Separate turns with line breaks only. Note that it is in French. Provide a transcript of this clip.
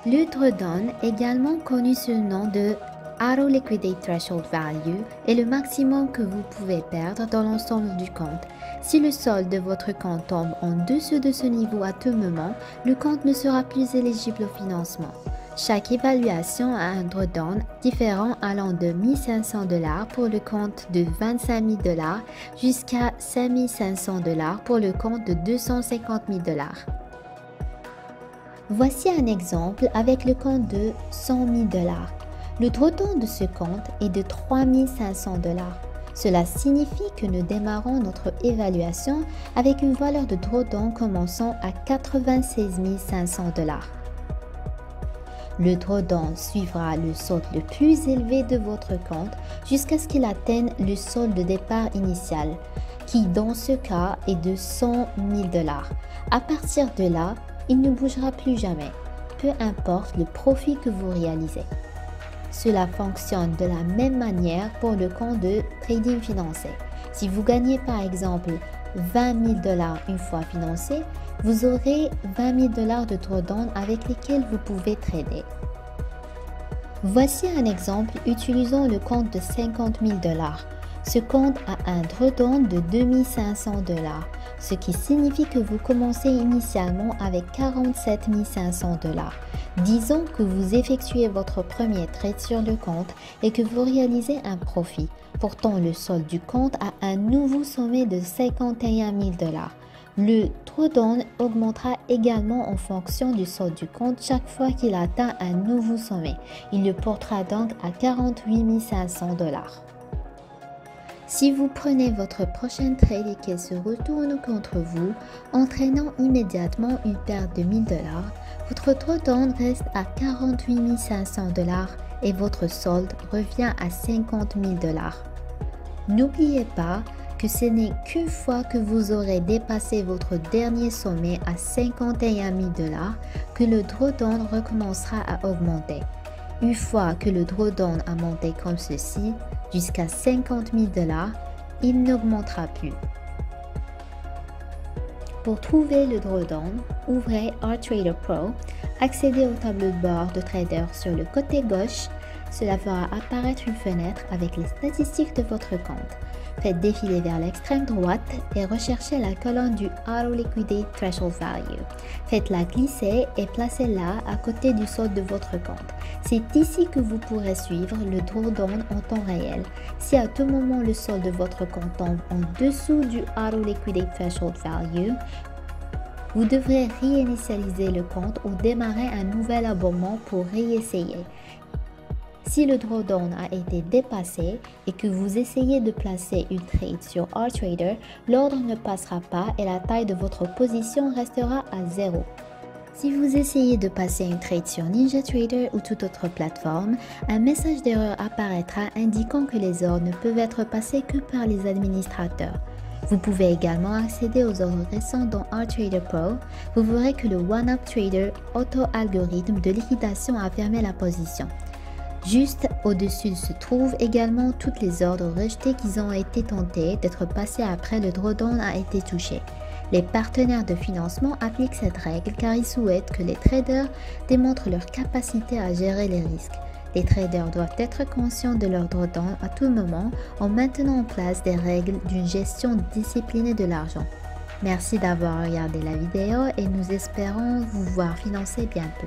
Le drawdown, également connu sous le nom de Auto Liquidate Threshold Value, est le maximum que vous pouvez perdre dans l'ensemble du compte. Si le solde de votre compte tombe en dessous de ce niveau à tout moment, le compte ne sera plus éligible au financement. Chaque évaluation a un drawdown différent allant de 1500 $ pour le compte de 25 000 $ jusqu'à 5500 $ pour le compte de 250 000 $. Voici un exemple avec le compte de 100 000 $. Le drawdown de ce compte est de 3 500 $. Cela signifie que nous démarrons notre évaluation avec une valeur de drawdown commençant à 96 500 $. Le drawdown suivra le solde le plus élevé de votre compte jusqu'à ce qu'il atteigne le solde de départ initial, qui dans ce cas est de 100 000 $. À partir de là, il ne bougera plus jamais, peu importe le profit que vous réalisez. Cela fonctionne de la même manière pour le compte de trading financier. Si vous gagnez par exemple 20 000 $ une fois financé, vous aurez 20 000 $ de drawdown avec lesquels vous pouvez trader. Voici un exemple utilisant le compte de 50 000 $. Ce compte a un drawdown de 2 500 $, ce qui signifie que vous commencez initialement avec 47 500 $. Disons que vous effectuez votre premier trade sur le compte et que vous réalisez un profit. Pourtant, le solde du compte a un nouveau sommet de 51 000 $. Le drawdown augmentera également en fonction du solde du compte chaque fois qu'il atteint un nouveau sommet. Il le portera donc à 48 500 $. Si vous prenez votre prochaine trade et qu'elle se retourne contre vous, entraînant immédiatement une perte de 1000 $, votre drawdown reste à 48 500 $ et votre solde revient à 50 000 $. N'oubliez pas que ce n'est qu'une fois que vous aurez dépassé votre dernier sommet à 51 000 $ que le drawdown recommencera à augmenter. Une fois que le drawdown a monté comme ceci, jusqu'à 50 000 $, il n'augmentera plus. Pour trouver le drawdown, ouvrez RTrader Pro, accédez au tableau de bord de trader sur le côté gauche. Cela fera apparaître une fenêtre avec les statistiques de votre compte. Faites défiler vers l'extrême droite et recherchez la colonne du Auto Liquidate Threshold Value. Faites-la glisser et placez-la à côté du solde de votre compte. C'est ici que vous pourrez suivre le drawdown en temps réel. Si à tout moment le solde de votre compte tombe en dessous du Auto Liquidate Threshold Value, vous devrez réinitialiser le compte ou démarrer un nouvel abonnement pour réessayer. Si le drawdown a été dépassé et que vous essayez de placer une trade sur RTrader, l'ordre ne passera pas et la taille de votre position restera à 0. Si vous essayez de passer une trade sur NinjaTrader ou toute autre plateforme, un message d'erreur apparaîtra indiquant que les ordres ne peuvent être passés que par les administrateurs. Vous pouvez également accéder aux ordres récents dans RTrader Pro. Vous verrez que le One-Up Trader auto-algorithme de liquidation a fermé la position. Juste au-dessus se trouvent également tous les ordres rejetés qui ont été tentés d'être passés après le drawdown a été touché. Les partenaires de financement appliquent cette règle car ils souhaitent que les traders démontrent leur capacité à gérer les risques. Les traders doivent être conscients de leur drawdown à tout moment en maintenant en place des règles d'une gestion disciplinée de l'argent. Merci d'avoir regardé la vidéo et nous espérons vous voir financer bientôt.